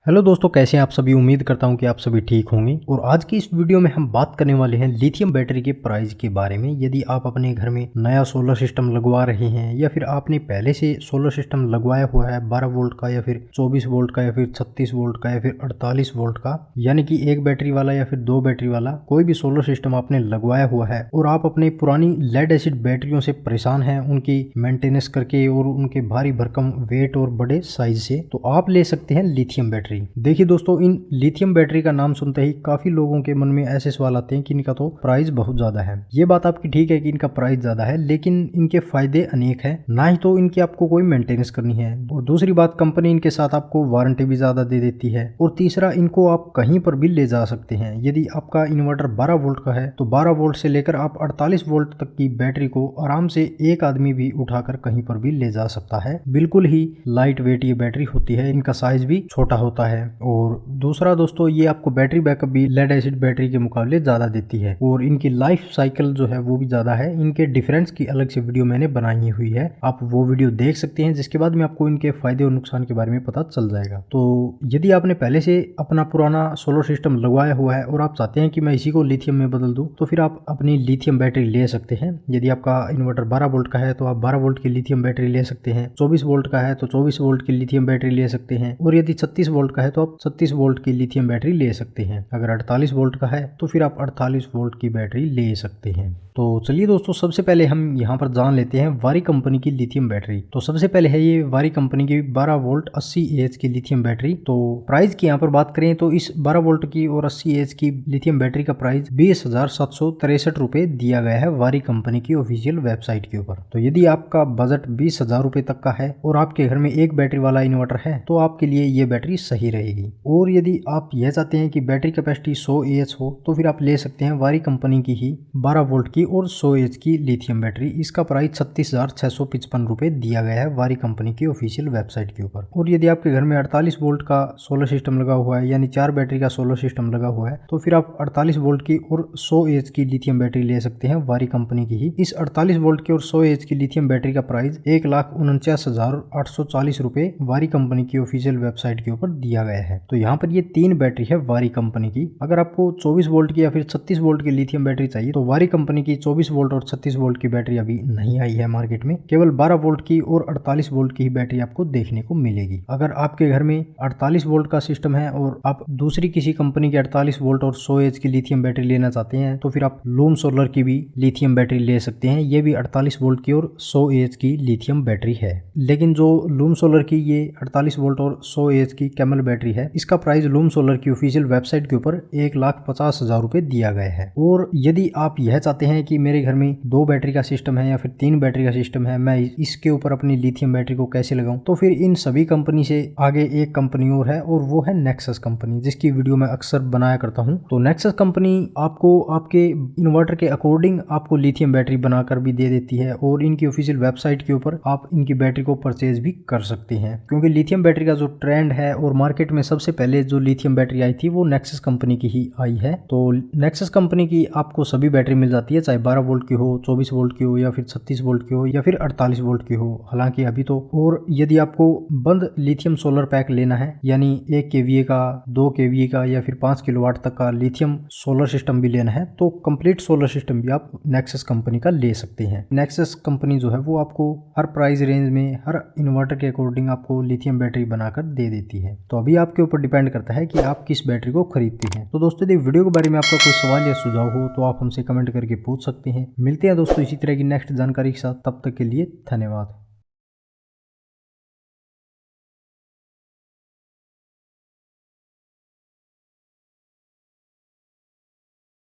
Hello दोस्तों, कैसे हैं आप सभी। उम्मीद करता हूं कि आप सभी ठीक होंगे। और आज की इस वीडियो में हम बात करने वाले हैं लिथियम बैटरी के प्राइस के बारे में। यदि आप अपने घर में नया सोलर सिस्टम लगवा रहे हैं या फिर आपने पहले से सोलर सिस्टम लगवाया हुआ है 12 वोल्ट का या फिर 24 वोल्ट का या फिर 36 वोल्ट का या फिर 48 वोल्ट का, यानी कि एक बैटरी वाला या फिर दो बैटरी वाला कोई भी सोलर सिस्टम आपने लगवाया हुआ है और आप अपनी पुरानी लेड एसिड बैटरियों से परेशान हैं उनकी मेंटेनेंस करके और उनके भारी भरकम वेट और बड़े साइज से, तो आप ले सकते हैं लिथियम बैटरी। देखिए दोस्तों, इन लिथियम बैटरी का नाम सुनते ही काफी लोगों के मन में ऐसे सवाल आते हैं कि इनका तो प्राइस बहुत ज्यादा है। ये बात आपकी ठीक है कि इनका प्राइस ज्यादा है, लेकिन इनके फायदे अनेक हैं। ना ही तो इनकी आपको कोई मेंटेनेंस करनी है, और दूसरी बात, कंपनी इनके साथ आपको वारंटी भी ज्यादा दे देती है, और तीसरा, इनको आप कहीं पर भी ले जा सकते हैं। यदि आपका इन्वर्टर 12 वोल्ट का है तो 12 वोल्ट से लेकर आप 48 वोल्ट तक की बैटरी को आराम से एक आदमी भी उठाकर कहीं पर भी ले जा सकता है। बिल्कुल ही लाइट वेट ये बैटरी होती है, इनका साइज भी छोटा होता है। और दूसरा दोस्तों, ये आपको बैटरी बैकअप भी लेड एसिड बैटरी के मुकाबले ज्यादा देती है, और इनकी लाइफ साइकिल जो है वो भी ज्यादा है। इनके डिफरेंस की अलग से वीडियो मैंने बनाई हुई है, आप वो वीडियो देख सकते हैं, जिसके बाद में आपको इनके फायदे और नुकसान के बारे में पता चल जाएगा। तो यदि आपने पहले से अपना पुराना सोलर सिस्टम लगवाया हुआ है और आप चाहते हैं कि मैं इसी को लिथियम में बदल दूं, तो फिर आप अपनी लिथियम बैटरी ले सकते हैं। यदि आपका इन्वर्टर 12 वोल्ट का है तो आप 12 वोल्ट की लिथियम बैटरी ले सकते हैं। 24 वोल्ट का है तो 24 वोल्ट की लिथियम बैटरी ले सकते हैं, और यदि 36 वोल्ट का है तो आप 36 वोल्ट की लिथियम बैटरी ले सकते हैं। अगर 48 वोल्ट का है तो फिर आप 48 वोल्ट की बैटरी ले सकते हैं। तो चलिए दोस्तों, सबसे पहले हम यहाँ पर जान लेते हैं वारी कंपनी की लिथियम बैटरी। तो सबसे पहले है ये वारी कंपनी की 12 वोल्ट 80 एच की लिथियम बैटरी। तो प्राइस की यहाँ पर बात करें तो इस 12 वोल्ट की और 80 एच की लिथियम बैटरी का प्राइस 20,763 रुपए दिया गया है वारी कंपनी की ऑफिशियल वेबसाइट के ऊपर। तो यदि आपका बजट 20,000 रुपए तक का है और आपके घर में एक बैटरी वाला इन्वर्टर है तो आपके लिए ये बैटरी सही रहेगी। और यदि आप यह चाहते हैं कि बैटरी कैपेसिटी 100 एच हो तो फिर आप ले सकते हैं वारी कंपनी की ही 12 वोल्ट की और 100 एच की लिथियम बैटरी। इसका प्राइस 36,655 रुपए दिया गया है वारी कंपनी की ऑफिशियल वेबसाइट के ऊपर। और यदि आपके घर में 48 वोल्ट का सोलर सिस्टम लगा हुआ है, यानी 4 बैटरी का सोलर सिस्टम लगा हुआ है, तो फिर आप 48 वोल्ट की और 100 एच की लिथियम बैटरी ले सकते हैं वारी कंपनी की ही। इस 48 वोल्ट की और 100 एच की लिथियम बैटरी का प्राइस 1,49,840 रुपए वारी कंपनी की ऑफिशियल वेबसाइट के ऊपर दिया गया है। तो यहाँ पर ये 3 बैटरी है वारी कंपनी की। अगर आपको 24 वोल्ट की या फिर 36 वोल्ट की लिथियम बैटरी चाहिए तो वारी कंपनी की 24 वोल्ट और 36 वोल्ट की बैटरी अभी नहीं आई है मार्केट में। केवल 12 वोल्ट की और 48 वोल्ट की ही बैटरी आपको देखने को मिलेगी। अगर आपके घर में 48 वोल्ट का सिस्टम है और आप दूसरी किसी कंपनी की 48 वोल्ट और 100 एच की लिथियम बैटरी लेना चाहते हैं तो फिर आप लूम सोलर की भी लिथियम बैटरी ले सकते हैं। ये भी 48 वोल्ट की और 100 एच की लिथियम बैटरी है। लेकिन जो लूम सोलर की ये 48 वोल्ट और 100 एच की कैमल बैटरी है, इसका प्राइस लूम सोलर की ऑफिशियल वेबसाइट के ऊपर 1,50,000 रुपए दिया गया है। और यदि आप यह चाहते हैं कि मेरे घर में 2 बैटरी का सिस्टम है या फिर 3 बैटरी का सिस्टम है, मैं इसके ऊपर अपनी लिथियम बैटरी को कैसे लगाऊं, तो फिर इन सभी कंपनी से आगे एक कंपनी और है, और वो है नेक्सस कंपनी, जिसकी वीडियो मैं अक्सर बनाया करता हूं। तो नेक्सस कंपनी आपको आपके इन्वर्टर के अकॉर्डिंग आपको लिथियम बैटरी बनाकर भी दे देती है, और इनकी ऑफिशियल वेबसाइट के ऊपर आप इनकी बैटरी को परचेज भी कर सकते हैं। क्योंकि लिथियम बैटरी का जो ट्रेंड है, और मार्केट में सबसे पहले जो लिथियम बैटरी आई थी वो नेक्सस कंपनी की ही आई है। तो नेक्सस कंपनी की आपको सभी बैटरी मिल जाती है, चाहे 12 वोल्ट की हो, 24 वोल्ट की हो, या फिर 36 वोल्ट की हो, या फिर 48 वोल्ट की हो। हालांकि अभी तो, और यदि आपको बंद लिथियम सोलर पैक लेना है, यानी 1 kVA का, 2 kVA का या फिर 5 किलोवाट तक का लिथियम सोलर सिस्टम भी लेना है, तो कंप्लीट सोलर सिस्टम भी आप नेक्सस कंपनी का ले सकते हैं। नेक्सस कंपनी जो है वो आपको हर प्राइस रेंज में, हर इन्वर्टर के अकॉर्डिंग आपको लिथियम बैटरी बनाकर दे देती है। तो अभी आपके ऊपर डिपेंड करता है कि आप किस बैटरी को खरीदते हैं। तो दोस्तों, यदि वीडियो के बारे में आपका कोई सवाल या सुझाव हो तो आप हमसे कमेंट करके पूछ सकते हैं। मिलते हैं दोस्तों इसी तरह की नेक्स्ट जानकारी के साथ, तब तक के लिए धन्यवाद।